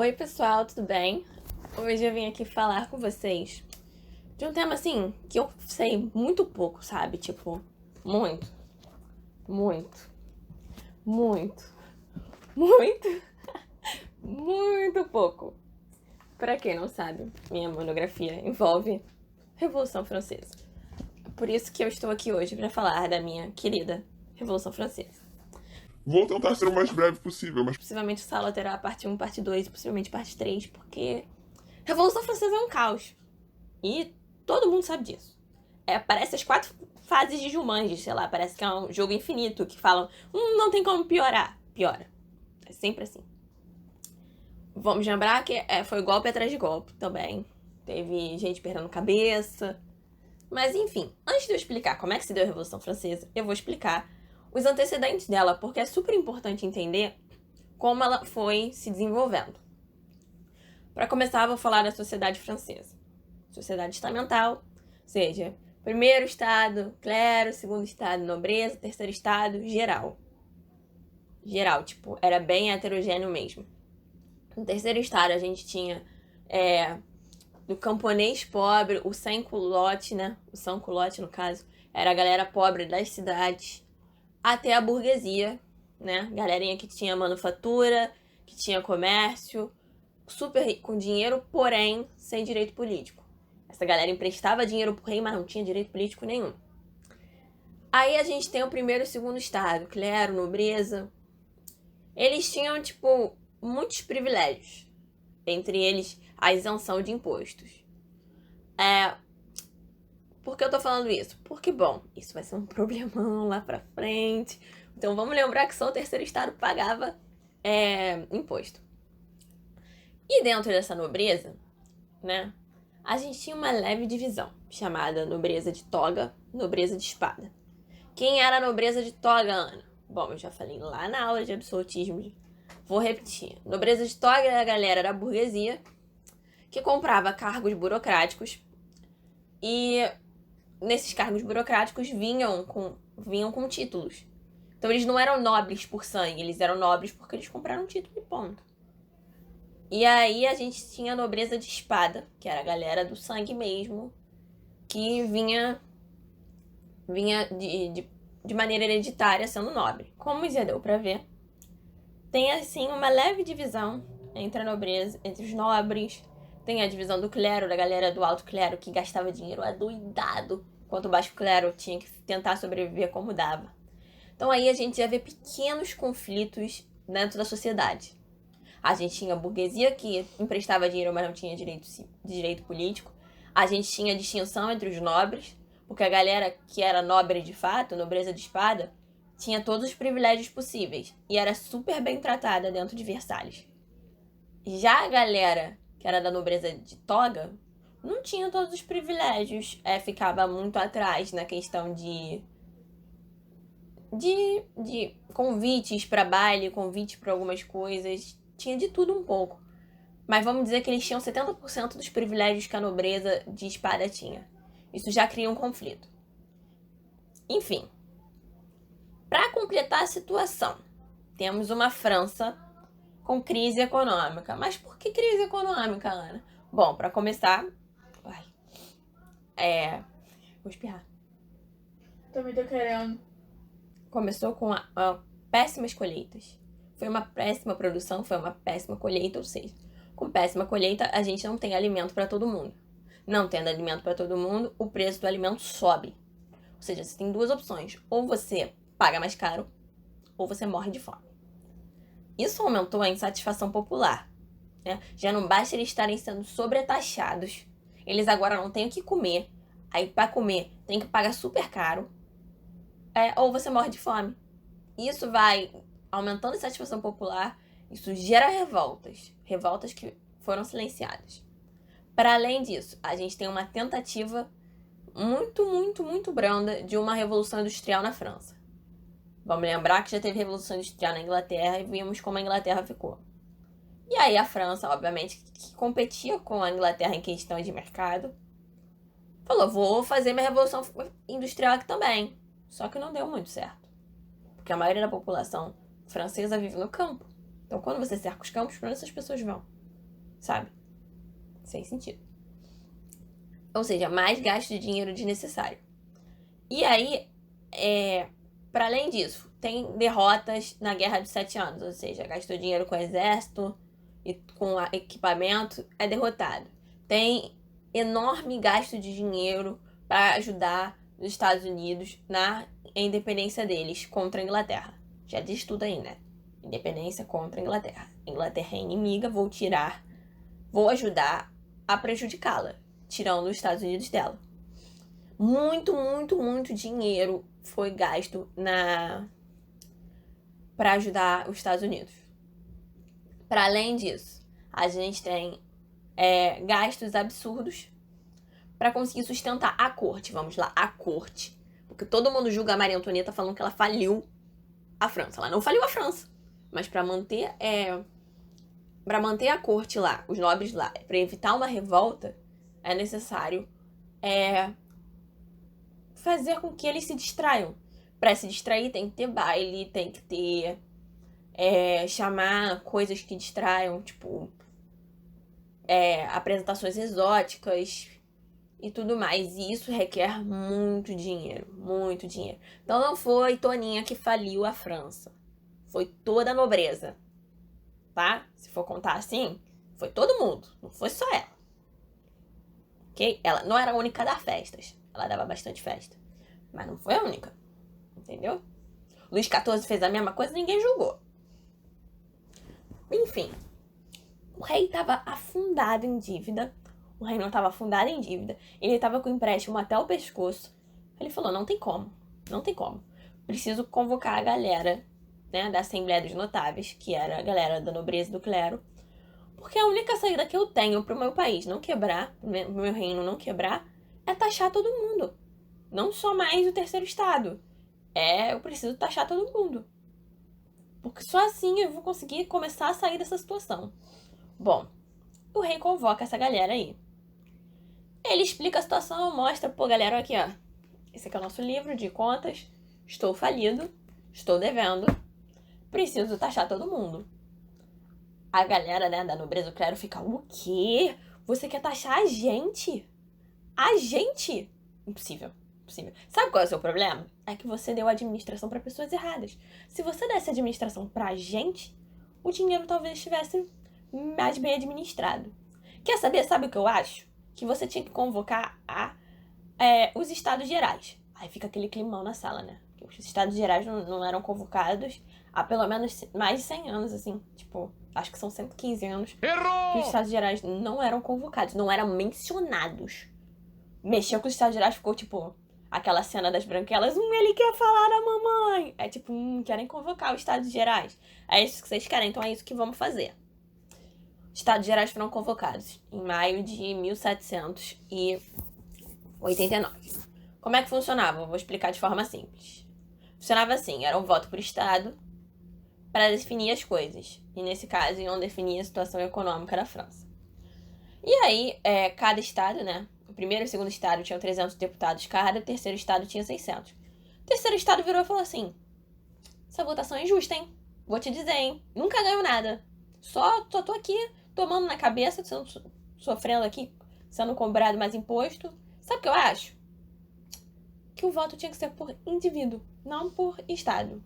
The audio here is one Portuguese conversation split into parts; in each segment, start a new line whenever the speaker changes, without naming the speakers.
Oi, pessoal, tudo bem? Hoje eu vim aqui falar com vocês de um tema assim que eu sei muito pouco, sabe? Tipo, muito, muito, muito, muito, muito pouco. Pra quem não sabe, minha monografia envolve Revolução Francesa. Por isso que eu estou aqui hoje para falar da minha querida Revolução Francesa.
Vou tentar ser o mais breve possível, mas
Possivelmente essa aula terá parte 1, parte 2 e possivelmente parte 3, porque Revolução Francesa é um caos. E todo mundo sabe disso. Parece as 4 fases de Jumanji, sei lá, parece que é um jogo infinito, que falam, não tem como piorar. Piora. É sempre assim. Vamos lembrar que foi golpe atrás de golpe também. Teve gente perdendo cabeça. Mas enfim, antes de eu explicar como é que se deu a Revolução Francesa, eu vou explicar os antecedentes dela, porque é super importante entender como ela foi se desenvolvendo. Para começar, eu vou falar da sociedade francesa. Sociedade estamental, ou seja, primeiro estado, clero, segundo estado, nobreza, terceiro estado, geral. Geral, tipo, era bem heterogêneo mesmo. No terceiro estado, a gente tinha do camponês pobre, o sans-culotte, né? O sans-culotte, no caso, era a galera pobre das cidades, até a burguesia, né? Galerinha que tinha manufatura, que tinha comércio, super rico, com dinheiro, porém sem direito político. Essa galera emprestava dinheiro pro rei, mas não tinha direito político nenhum. Aí a gente tem o primeiro e o segundo estado, clero, nobreza. Eles tinham, tipo, muitos privilégios. Entre eles, a isenção de impostos. Por que eu tô falando isso? Porque, bom, isso vai ser um problemão lá pra frente. Então vamos lembrar que só o terceiro estado pagava imposto. E dentro dessa nobreza, né, a gente tinha uma leve divisão, chamada nobreza de toga, nobreza de espada. Quem era a nobreza de toga, Ana? Bom, eu já falei lá na aula de absolutismo, vou repetir. Nobreza de toga era a galera da burguesia, que comprava cargos burocráticos, e nesses cargos burocráticos vinham com títulos. Então eles não eram nobres por sangue, eles eram nobres porque eles compraram um título e ponto. E aí a gente tinha a nobreza de espada, que era a galera do sangue mesmo, que vinha de maneira hereditária sendo nobre. Como já deu pra ver, tem assim uma leve divisão entre a nobreza, entre os nobres. Tem a divisão do clero, da galera do alto clero, que gastava dinheiro adoidado, enquanto o baixo clero tinha que tentar sobreviver como dava. Então aí a gente já vê pequenos conflitos dentro da sociedade. A gente tinha a burguesia que emprestava dinheiro, mas não tinha direito político. A gente tinha a distinção entre os nobres, porque a galera que era nobre de fato, nobreza de espada, tinha todos os privilégios possíveis e era super bem tratada dentro de Versalhes. Já a galera que era da nobreza de toga não tinha todos os privilégios, ficava muito atrás na questão de convites para baile, convites para algumas coisas, tinha de tudo um pouco. Mas vamos dizer que eles tinham 70% dos privilégios que a nobreza de espada tinha. Isso já cria um conflito. Enfim, para completar a situação, temos uma França com crise econômica. Mas por que crise econômica, Ana? Bom, para começar... Vou espirrar.
Também tô querendo.
Começou com péssimas colheitas. Foi uma péssima produção, foi uma péssima colheita, ou seja, com péssima colheita a gente não tem alimento para todo mundo. Não tendo alimento para todo mundo, o preço do alimento sobe. Ou seja, você tem duas opções. Ou você paga mais caro, ou você morre de fome. Isso aumentou a insatisfação popular, né? Já não basta eles estarem sendo sobretaxados. Eles agora não têm o que comer. Aí, para comer, tem que pagar super caro. Ou você morre de fome. Isso vai aumentando a insatisfação popular. Isso gera revoltas. Revoltas que foram silenciadas. Para além disso, a gente tem uma tentativa muito, muito, muito branda de uma revolução industrial na França. Vamos lembrar que já teve revolução industrial na Inglaterra e vimos como a Inglaterra ficou. E aí a França, obviamente, que competia com a Inglaterra em questão de mercado, falou, vou fazer minha revolução industrial aqui também. Só que não deu muito certo. Porque a maioria da população francesa vive no campo. Então quando você cerca os campos, para onde essas pessoas vão? sabe? Sem sentido. Ou seja, mais gasto de dinheiro desnecessário. E aí, para além disso, tem derrotas na Guerra dos 7 Anos. Ou seja, gastou dinheiro com o exército e com equipamento, é derrotado. Tem enorme gasto de dinheiro para ajudar os Estados Unidos na independência deles contra a Inglaterra. Já diz tudo aí, né? Independência contra a Inglaterra. Inglaterra é inimiga, vou ajudar a prejudicá-la, tirando os Estados Unidos dela. Muito, muito, muito dinheiro foi gasto para ajudar os Estados Unidos. Para além disso, a gente tem gastos absurdos para conseguir sustentar a corte. Vamos lá, a corte. Porque todo mundo julga a Maria Antonieta falando que ela faliu a França. Ela não faliu a França. Mas para manter a corte lá, os nobres lá, para evitar uma revolta, é necessário fazer com que eles se distraiam. Para se distrair tem que ter baile, tem que ter chamar coisas que distraiam, tipo apresentações exóticas e tudo mais. E isso requer muito dinheiro, muito dinheiro. Então não foi Toninha que faliu a França. Foi toda a nobreza, tá? Se for contar assim, foi todo mundo, não foi só ela. Ok? Ela não era a única a dar festas. Ela dava bastante festa. Mas não foi a única. Entendeu? Luís XIV fez a mesma coisa e ninguém julgou. Enfim. O rei estava afundado em dívida. O rei não estava afundado em dívida. Ele estava com o empréstimo até o pescoço. Ele falou, não tem como. Não tem como. Preciso convocar a galera, né, da Assembleia dos Notáveis, que era a galera da nobreza e do clero. Porque a única saída que eu tenho pro meu país não quebrar, pro meu reino não quebrar, é taxar todo mundo. Não só mais o terceiro estado. Eu preciso taxar todo mundo. Porque só assim eu vou conseguir começar a sair dessa situação. Bom, o rei convoca essa galera aí. Ele explica a situação, mostra, pô, galera, aqui, ó. Esse aqui é o nosso livro de contas. Estou falido, estou devendo, preciso taxar todo mundo. A galera, né, da nobreza do clero fica, o quê? Você quer taxar a gente? A gente? Impossível. Impossível. Sabe qual é o seu problema? É que você deu a administração para pessoas erradas. Se você desse a administração pra gente, o dinheiro talvez estivesse mais bem administrado. Quer saber? Sabe o que eu acho? Que você tinha que convocar os estados gerais. Aí fica aquele climão na sala, né? Os estados gerais não eram convocados há pelo menos mais de 100 anos, assim. Tipo, acho que são 115 anos.
Errou!
Que os estados gerais não eram convocados, não eram mencionados. Mexeu com os estados gerais, ficou tipo aquela cena das branquelas. Ele quer falar da mamãe. É tipo, querem convocar os estados gerais. É isso que vocês querem, então é isso que vamos fazer. Os estados gerais foram convocados em maio de 1789. Como é que funcionava? Eu vou explicar de forma simples. Funcionava assim, era um voto por estado para definir as coisas. E nesse caso, iam definir a situação econômica da França. E aí, cada estado, né? O primeiro e o segundo estado tinham 300 deputados cada, o terceiro estado tinha 600. O terceiro estado virou e falou assim, essa votação é injusta, hein? Vou te dizer, hein? Nunca ganho nada. Só tô aqui, tomando na cabeça, sofrendo aqui, sendo cobrado mais imposto. Sabe o que eu acho? Que o voto tinha que ser por indivíduo, não por estado.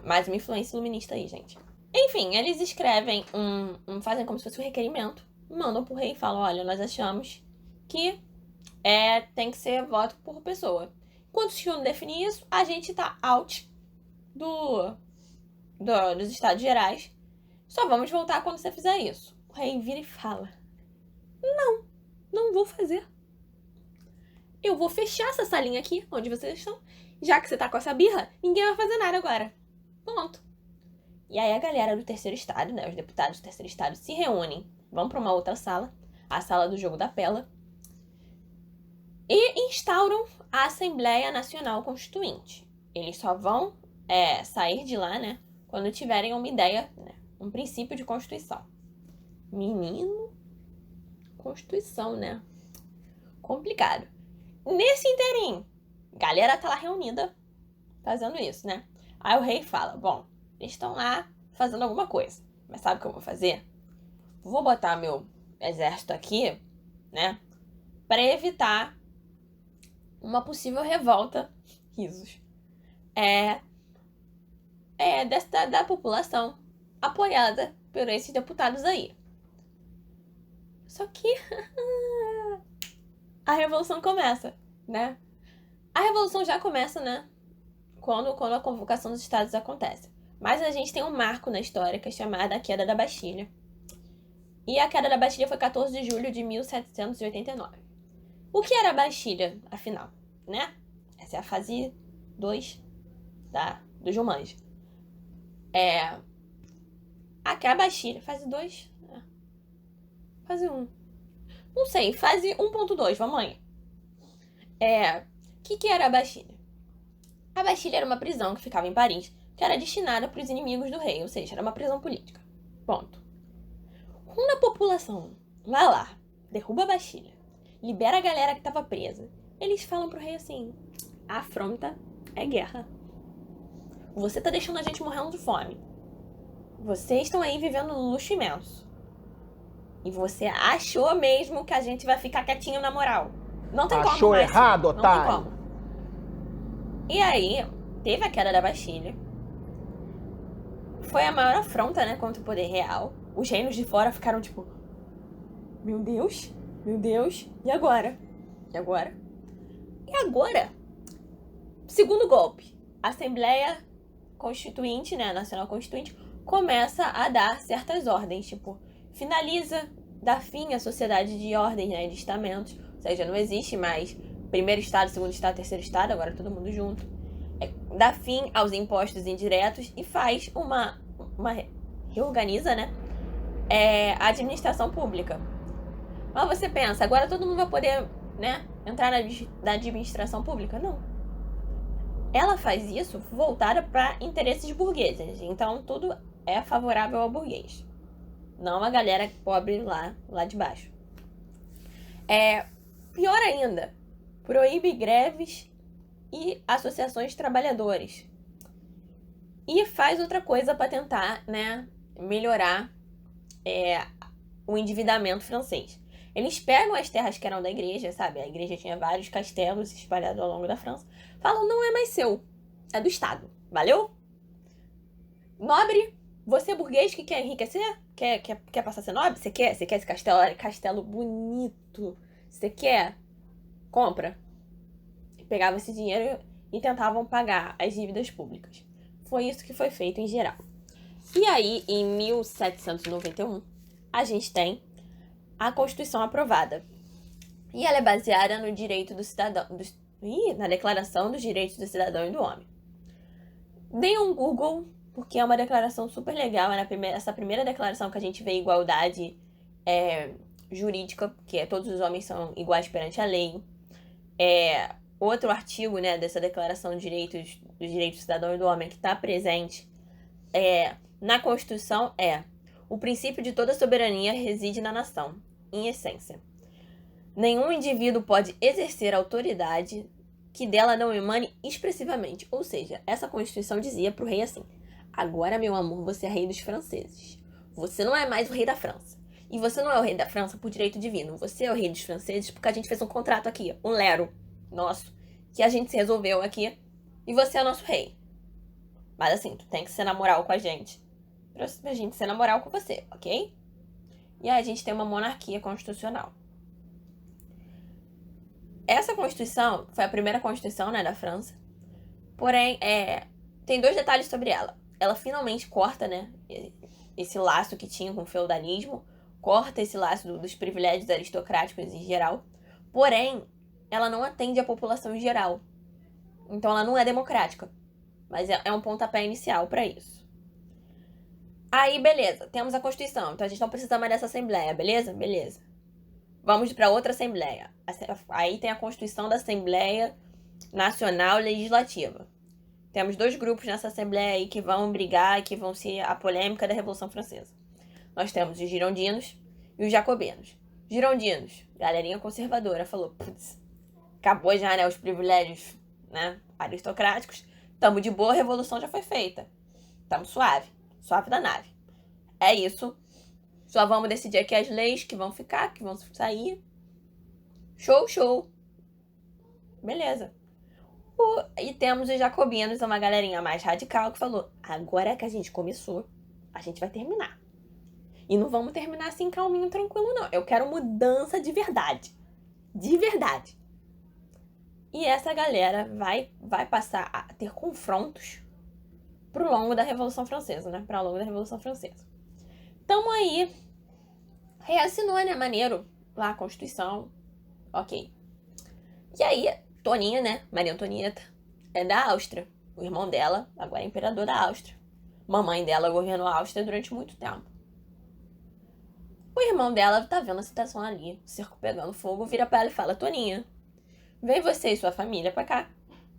Mais uma influência iluminista aí, gente. Enfim, eles escrevem fazem como se fosse um requerimento, mandam pro rei e falam, olha, nós achamos que tem que ser voto por pessoa. Enquanto o senhor não definir isso, a gente tá out dos estados gerais. Só vamos voltar quando você fizer isso. O rei vira e fala, não vou fazer. Eu vou fechar essa salinha aqui, onde vocês estão. Já que você tá com essa birra, ninguém vai fazer nada agora. Ponto. E aí a galera do terceiro estado, né, os deputados do terceiro estado se reúnem, vão pra uma outra sala, a sala do jogo da pela, e instauram a Assembleia Nacional Constituinte. Eles só vão sair de lá, né, quando tiverem uma ideia, né, um princípio de Constituição. Menino, Constituição, né? Complicado. Nesse inteirinho, galera tá lá reunida fazendo isso, né? Aí o rei fala, bom, eles estão lá fazendo alguma coisa, mas sabe o que eu vou fazer? vou botar meu exército aqui, né, para evitar uma possível revolta, risos, da população apoiada por esses deputados aí. Só que a revolução começa, né? A revolução já começa, né, quando a convocação dos estados acontece. Mas a gente tem um marco na história que é chamada a Queda da Bastilha. E a Queda da Bastilha foi 14 de julho de 1789. O que era a Bastilha, afinal, né? Essa é a fase 2 do Jumanji. A Bastilha, fase 2? Fase 1. Não sei, fase 1.2, vamos aí. O que era a Bastilha? A Bastilha era uma prisão que ficava em Paris, que era destinada para os inimigos do rei, ou seja, era uma prisão política. Ponto. Quando a população vai lá, derruba a Bastilha, libera a galera que estava presa, eles falam pro rei assim: a afronta é guerra. Você tá deixando a gente morrendo de fome. Vocês estão aí vivendo um luxo imenso. E você achou mesmo que a gente vai ficar quietinho na moral. Não tem como.
Achou errado, otário.
Não tem como. E aí, teve a queda da Bastilha. Foi a maior afronta, né, contra o poder real. Os reinos de fora ficaram tipo: meu Deus, e agora? E agora? Segundo golpe, a Assembleia Constituinte, né, Nacional Constituinte, começa a dar certas ordens, tipo, finaliza, dá fim à sociedade de ordens, né, de estamentos, ou seja, não existe mais primeiro estado, segundo estado, terceiro estado, agora todo mundo junto. Dá fim aos impostos indiretos e faz reorganiza, né, a administração pública. Mas você pensa, agora todo mundo vai poder, né, entrar na administração pública? Não. Ela faz isso voltada para interesses burgueses. Então, tudo é favorável ao burguês. Não a galera pobre lá de baixo. Pior ainda, proíbe greves e associações de trabalhadores. E faz outra coisa para tentar, né, melhorar o endividamento francês. Eles pegam as terras que eram da igreja, sabe? A igreja tinha vários castelos espalhados ao longo da França. Falam: não é mais seu, é do Estado. Valeu? Nobre, você burguês que quer enriquecer? Quer passar a ser nobre? Você quer esse castelo? Olha, castelo bonito. Você quer? Compra. Pegavam esse dinheiro e tentavam pagar as dívidas públicas. Foi isso que foi feito em geral. E aí, em 1791, a gente tem a Constituição aprovada. E ela é baseada no direito do cidadão, na Declaração dos Direitos do Cidadão e do Homem. Dê um Google, porque é uma declaração super legal. Essa primeira declaração que a gente vê igualdade jurídica, que todos os homens são iguais perante a lei. Outro artigo, né, dessa Declaração dos Direitos do Cidadão e do Homem que está presente na Constituição o princípio de toda soberania reside na nação, em essência. Nenhum indivíduo pode exercer autoridade que dela não emane expressivamente. Ou seja, essa Constituição dizia pro rei assim: agora, meu amor, você é rei dos franceses. Você não é mais o rei da França. E você não é o rei da França por direito divino. Você é o rei dos franceses porque a gente fez um contrato aqui, um lero nosso, que a gente se resolveu aqui, e você é o nosso rei. Mas assim, tu tem que ser na moral com a gente, pra gente ser na moral com você, ok? E aí a gente tem uma monarquia constitucional. Essa Constituição foi a primeira Constituição, né, da França. Porém, tem 2 detalhes sobre ela. Ela finalmente corta, né, esse laço que tinha com o feudalismo, corta esse laço dos privilégios aristocráticos em geral. Porém, ela não atende a população em geral. Então, ela não é democrática. Mas é um pontapé inicial para isso. Aí, beleza, temos a Constituição. Então, a gente não precisa mais dessa Assembleia, beleza? Beleza. Vamos para outra Assembleia. Aí tem a Constituição da Assembleia Nacional Legislativa. Temos 2 grupos nessa Assembleia aí que vão brigar, que vão ser a polêmica da Revolução Francesa. Nós temos os girondinos e os jacobinos. Girondinos, galerinha conservadora, falou: putz, acabou já, né, os privilégios, né, aristocráticos. Tamo de boa, a Revolução já foi feita. Tamo suave da nave. É isso. Só vamos decidir aqui as leis que vão ficar, que vão sair. Show. Beleza. E temos os jacobinos, uma galerinha mais radical, que falou: agora que a gente começou, a gente vai terminar. E não vamos terminar assim calminho, tranquilo, não. Eu quero mudança de verdade. De verdade. E essa galera vai passar a ter confrontos pro longo da Revolução Francesa, né? Pro longo da Revolução Francesa. Tamo aí. Reassinou, né? Maneiro. Lá a Constituição. Ok. E aí, Toninha, né? Maria Antonieta, é da Áustria. O irmão dela, agora é imperador da Áustria. Mamãe dela governou a Áustria durante muito tempo. O irmão dela tá vendo a situação ali, o cerco pegando fogo, vira pra ela e fala: Toninha, vem você e sua família pra cá,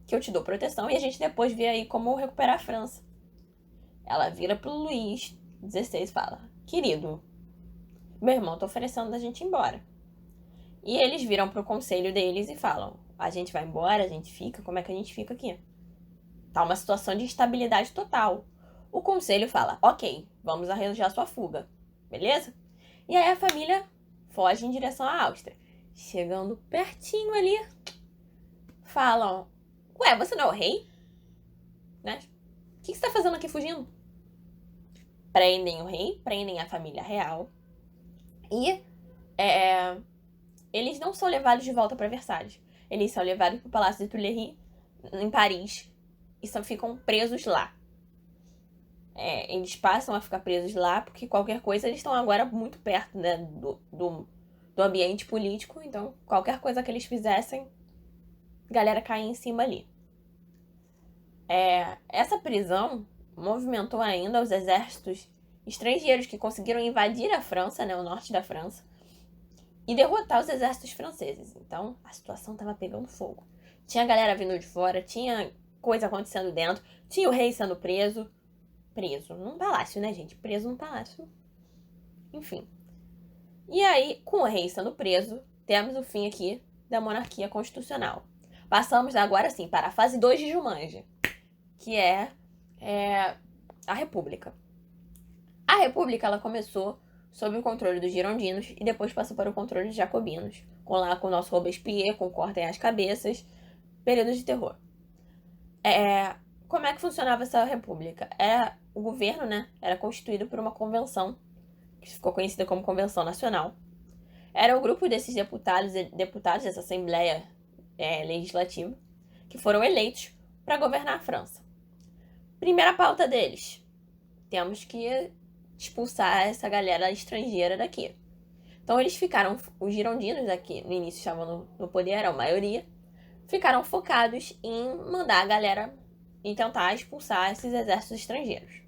que eu te dou proteção e a gente depois vê aí como recuperar a França. Ela vira pro Luís XVI e fala: querido, meu irmão tá oferecendo da gente ir embora. E eles viram pro conselho deles e falam: a gente vai embora, a gente fica, como é que a gente fica aqui? Tá uma situação de instabilidade total. O conselho fala: ok, vamos arranjar sua fuga, beleza? E aí a família foge em direção à Áustria. Chegando pertinho ali, falam: ué, você não é o rei? Né? O que você tá fazendo aqui fugindo? Prendem o rei, prendem a família real. E eles não são levados de volta para Versalhes. Eles são levados para o Palácio de Tuileries, em Paris, e ficam presos lá. Eles passam a ficar presos lá, porque qualquer coisa, eles estão agora muito perto, né, do ambiente político, então qualquer coisa que eles fizessem, a galera caía em cima ali. Essa prisão movimentou ainda os exércitos estrangeiros que conseguiram invadir a França, né, o norte da França, e derrotar os exércitos franceses. Então, a situação tava pegando fogo. Tinha galera vindo de fora, tinha coisa acontecendo dentro, tinha o rei sendo preso num palácio, né, gente? Preso num palácio. Enfim. E aí, com o rei sendo preso, temos o fim aqui da monarquia constitucional. Passamos agora, sim, para a fase 2 de Jumanji, que é a República. A República, ela começou sob o controle dos girondinos e depois passou para o controle dos jacobinos, com o nosso Robespierre, com cortem as cabeças, período de terror. Como é que funcionava essa república? O governo, né, era constituído por uma convenção, que ficou conhecida como Convenção Nacional. Era o grupo desses deputados dessa Assembleia Legislativa, que foram eleitos para governar a França. Primeira pauta deles: temos que expulsar essa galera estrangeira daqui. Então eles ficaram, os girondinos aqui, no início estavam no poder, a maioria, ficaram focados em mandar a galera e tentar expulsar esses exércitos estrangeiros.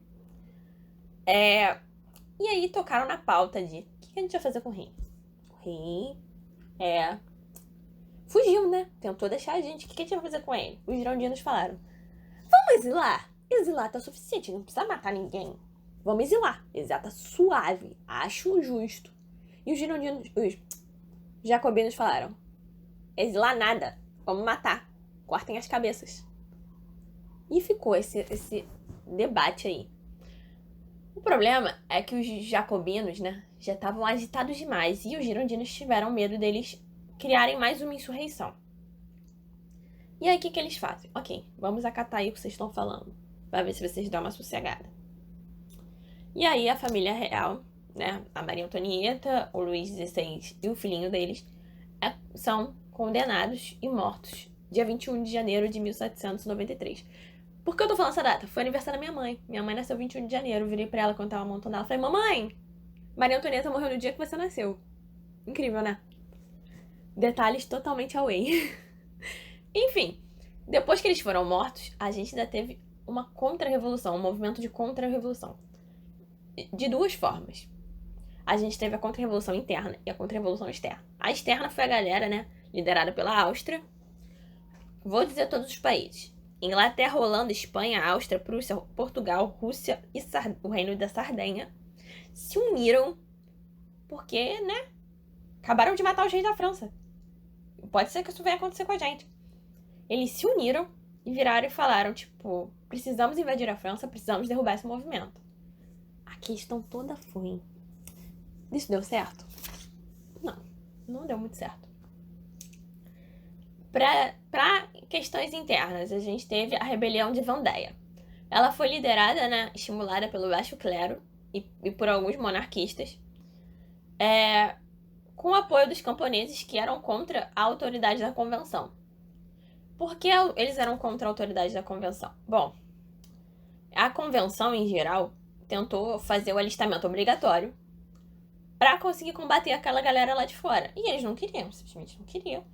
E aí tocaram na pauta de: o que a gente vai fazer com o rei? O rei fugiu, né? Tentou deixar a gente. O que a gente vai fazer com ele? Os girondinos falaram: vamos exilar. Exilar tá suficiente, não precisa matar ninguém. Vamos exilar. Exilar tá suave. Acho justo. E os girondinos, os jacobinos falaram: exilar nada. Vamos matar. Cortem as cabeças. E ficou esse debate aí. O problema é que os jacobinos, né, já estavam agitados demais. E os girondinos tiveram medo deles criarem mais uma insurreição. E aí o que eles fazem? Ok, vamos acatar aí o que vocês estão falando, pra ver se vocês dão uma sossegada. E aí a família real, né, a Maria Antonieta, o Luís XVI e o filhinho deles são condenados e mortos dia 21 de janeiro de 1793. Por que eu tô falando essa data? Foi aniversário da minha mãe. Minha mãe nasceu 21 de janeiro. Eu virei pra ela quando tava montando ela. Falei: mamãe, Maria Antonieta morreu no dia que você nasceu. Incrível, né? Detalhes totalmente away. Enfim, depois que eles foram mortos, a gente ainda teve uma contra-revolução, um movimento de contra-revolução. De duas formas. A gente teve a contra-revolução interna e a contra-revolução externa. A externa foi a galera, né, liderada pela Áustria. Vou dizer todos os países: Inglaterra, Holanda, Espanha, Áustria, Prússia, Portugal, Rússia e o Reino da Sardenha se uniram porque, né, acabaram de matar os reis da França. Pode ser que isso venha acontecer com a gente. Eles se uniram e viraram e falaram, tipo: precisamos invadir a França, precisamos derrubar esse movimento. A questão toda foi: Isso deu certo? Não deu muito certo. Para questões internas, a gente teve a rebelião de Vandéia. Ela foi liderada, né, estimulada pelo baixo clero e por alguns monarquistas, com o apoio dos camponeses que eram contra a autoridade da convenção. Por que eles eram contra a autoridade da convenção? Bom, a convenção, em geral, tentou fazer o alistamento obrigatório para conseguir combater aquela galera lá de fora. E eles não queriam, simplesmente não queriam.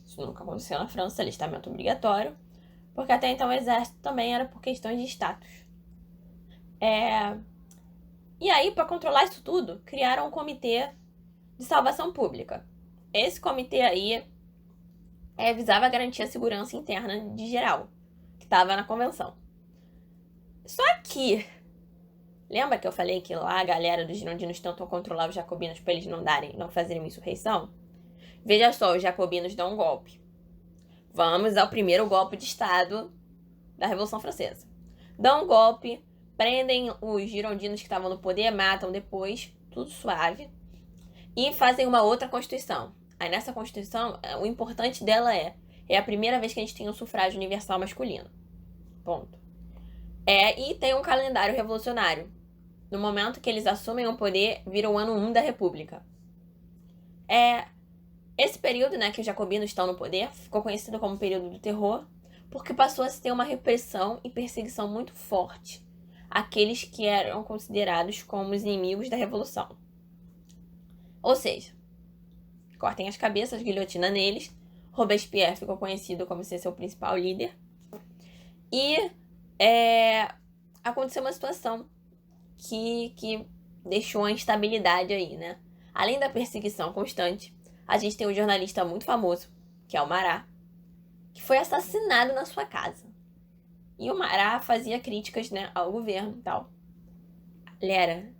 Isso nunca aconteceu na França, alistamento obrigatório, porque até então o exército também era por questões de status. E aí, para controlar isso tudo, criaram um comitê de salvação pública. Esse comitê aí visava garantir a segurança interna de geral, que estava na convenção. Só que, lembra que eu falei que lá a galera dos girondinos tentou controlar os jacobinos para eles não fazerem uma insurreição? Veja só, os jacobinos dão um golpe. Vamos ao primeiro golpe de Estado da Revolução Francesa. Dão um golpe, prendem os girondinos que estavam no poder, matam depois, tudo suave, e fazem uma outra Constituição. Aí nessa Constituição, o importante dela é a primeira vez que a gente tem um sufrágio universal masculino. Ponto. E tem um calendário revolucionário. No momento que eles assumem o poder, vira o ano 1 da República. Esse período, né, que os jacobinos estão no poder, ficou conhecido como período do terror, porque passou a se ter uma repressão e perseguição muito forte àqueles que eram considerados como os inimigos da Revolução. Ou seja, cortem as cabeças, guilhotina neles. Robespierre ficou conhecido como ser seu principal líder. E aconteceu uma situação que deixou a instabilidade aí, né? Além da perseguição constante, a gente tem um jornalista muito famoso, que é o Marat, que foi assassinado na sua casa. E o Marat fazia críticas, né, ao governo e tal. Galera,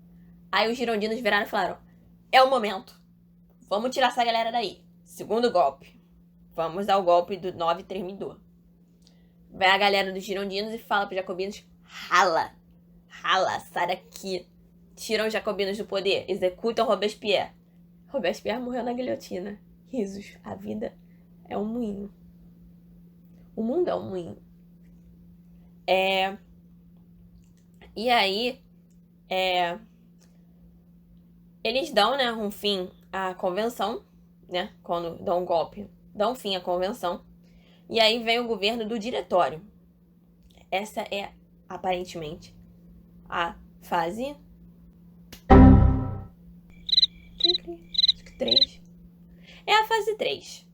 aí os girondinos viraram e falaram: é o momento. Vamos tirar essa galera daí. Segundo golpe. Vamos dar o golpe do 9 Thermidor. Vai a galera dos girondinos e fala pros jacobinos: rala, sai daqui. Tiram os jacobinos do poder, executam Robespierre. Robespierre morreu na guilhotina. Risos, a vida é um moinho. O mundo é um moinho. E aí, eles dão, né, um fim à convenção, né, quando dão um golpe, dão um fim à convenção. E aí vem o governo do diretório. Essa é, aparentemente, a fase 3. É a fase 3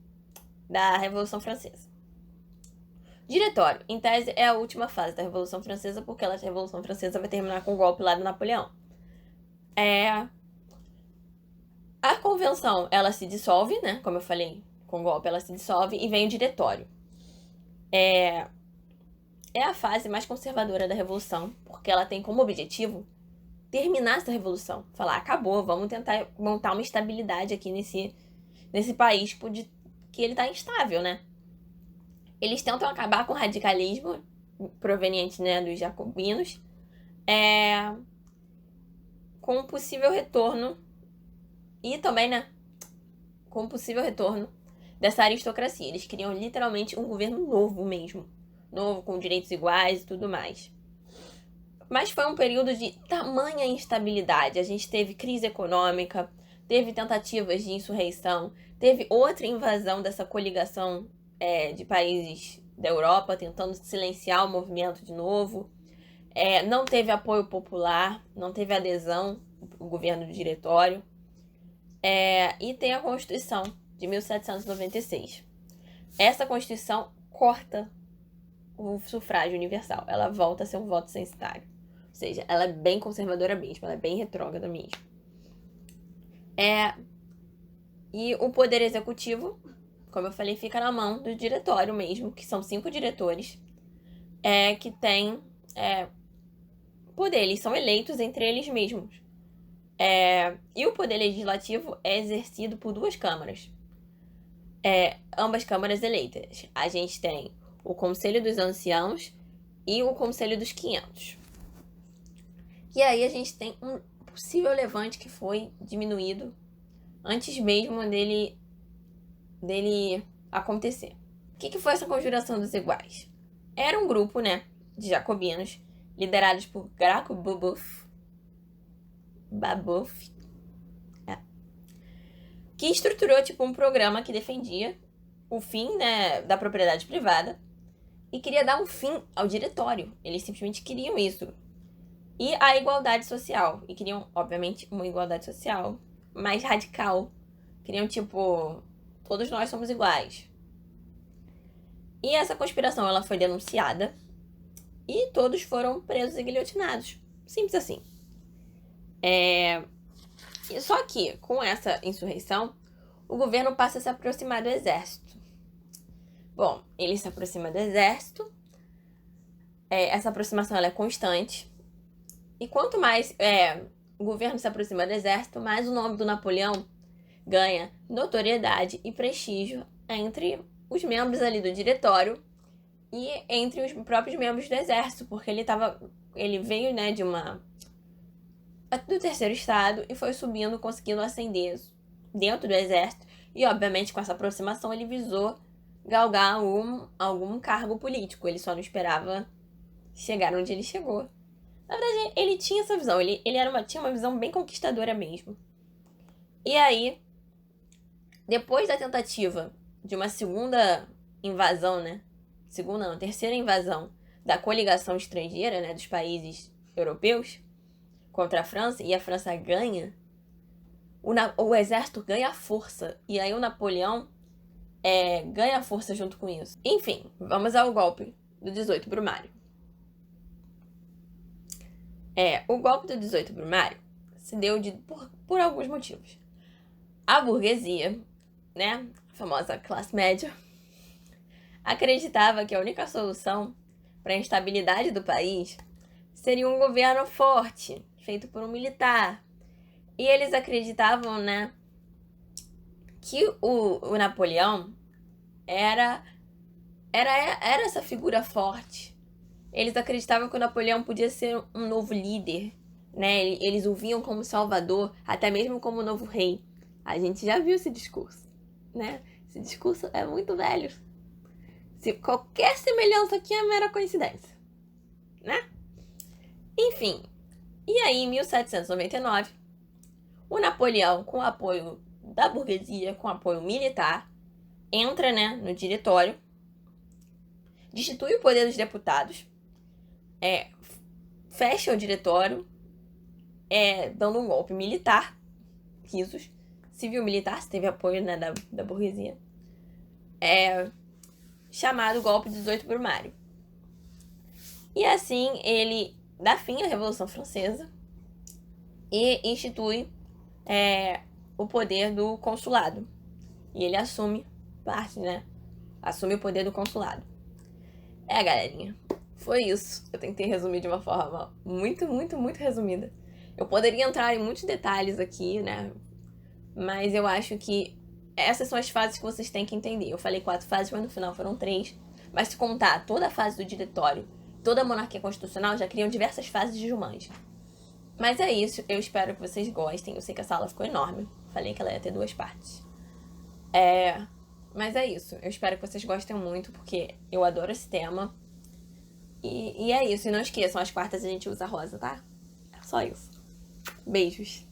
da Revolução Francesa. Diretório, em tese, é a última fase da Revolução Francesa, porque a Revolução Francesa vai terminar com o golpe lá do Napoleão. A convenção, ela se dissolve, né? Como eu falei, com o golpe ela se dissolve e vem o diretório. É a fase mais conservadora da Revolução, porque ela tem como objetivo terminar essa revolução. Falar, acabou, vamos tentar montar uma estabilidade aqui nesse país que ele tá instável, né? Eles tentam acabar com o radicalismo proveniente, né, dos jacobinos, com um possível retorno e também, né, com um possível retorno dessa aristocracia. Eles queriam literalmente um governo novo mesmo. Novo, com direitos iguais e tudo mais. Mas foi um período de tamanha instabilidade. A gente teve crise econômica, teve tentativas de insurreição, teve outra invasão dessa coligação de países da Europa, tentando silenciar o movimento de novo. Não teve apoio popular, não teve adesão ao governo do diretório. E tem a Constituição de 1796. Essa Constituição corta o sufrágio universal. Ela volta a ser um voto censitário. Ou seja, ela é bem conservadora mesmo, ela é bem retrógrada mesmo. E o poder executivo, como eu falei, fica na mão do diretório mesmo, que são 5 diretores, que têm poder, eles são eleitos entre eles mesmos. E o poder legislativo é exercido por 2 câmaras. Ambas câmaras eleitas. A gente tem o Conselho dos Anciãos e o Conselho dos 500. E aí a gente tem um possível levante que foi diminuído antes mesmo dele acontecer. O que foi essa conjuração dos iguais? Era um grupo, né, de jacobinos liderados por Graco Babeuf, que estruturou tipo um programa que defendia o fim, né, da propriedade privada e queria dar um fim ao diretório. Eles simplesmente queriam isso. E a igualdade social. E queriam, obviamente, uma igualdade social mais radical. Queriam, tipo, todos nós somos iguais. E essa conspiração, ela foi denunciada e todos foram presos e guilhotinados. Simples assim. Só que, com essa insurreição, o governo passa a se aproximar do exército. Bom, ele se aproxima do exército. Essa aproximação ela é constante. E quanto mais o governo se aproxima do exército, mais o nome do Napoleão ganha notoriedade e prestígio entre os membros ali do diretório e entre os próprios membros do exército, porque ele veio, né, do terceiro estado e foi subindo, conseguindo ascender dentro do exército. E, obviamente, com essa aproximação, ele visou galgar algum cargo político. Ele só não esperava chegar onde ele chegou. Na verdade, ele tinha essa visão. Ele tinha uma visão bem conquistadora mesmo. E aí, depois da tentativa de uma segunda invasão, né? Terceira invasão da coligação estrangeira, né? Dos países europeus contra a França, e a França ganha, o exército ganha força. E aí o Napoleão ganha força junto com isso. Enfim, vamos ao golpe do 18 Brumário. O golpe do 18 Brumário se deu por alguns motivos. A burguesia, né, a famosa classe média, acreditava que a única solução para a instabilidade do país seria um governo forte, feito por um militar. E eles acreditavam, né, que o Napoleão era essa figura forte. Eles acreditavam que o Napoleão podia ser um novo líder, né? Eles o viam como salvador, até mesmo como novo rei. A gente já viu esse discurso, né? Esse discurso é muito velho. Qualquer semelhança aqui é mera coincidência, né? Enfim, e aí em 1799, o Napoleão, com o apoio da burguesia, com apoio militar, entra, né, no diretório, destitui o poder dos deputados, fecha o diretório, dando um golpe militar, risos, civil-militar, se teve apoio, né, da burguesia, chamado golpe do 18 Brumário. E assim ele dá fim à Revolução Francesa e institui o poder do consulado. E ele assume parte, né? Assume o poder do consulado. Galerinha, foi isso. Eu tentei resumir de uma forma muito, muito, muito resumida. Eu poderia entrar em muitos detalhes aqui, né? Mas eu acho que essas são as fases que vocês têm que entender. Eu falei 4 fases, mas no final foram 3. Mas se contar toda a fase do diretório, toda a monarquia constitucional, já criam diversas fases de Jumanji. Mas é isso, eu espero que vocês gostem. Eu sei que essa aula ficou enorme. Falei que ela ia ter 2 partes. Mas é isso, eu espero que vocês gostem muito, porque eu adoro esse tema. E é isso, e não esqueçam, às quartas a gente usa rosa, tá? É só isso. Beijos.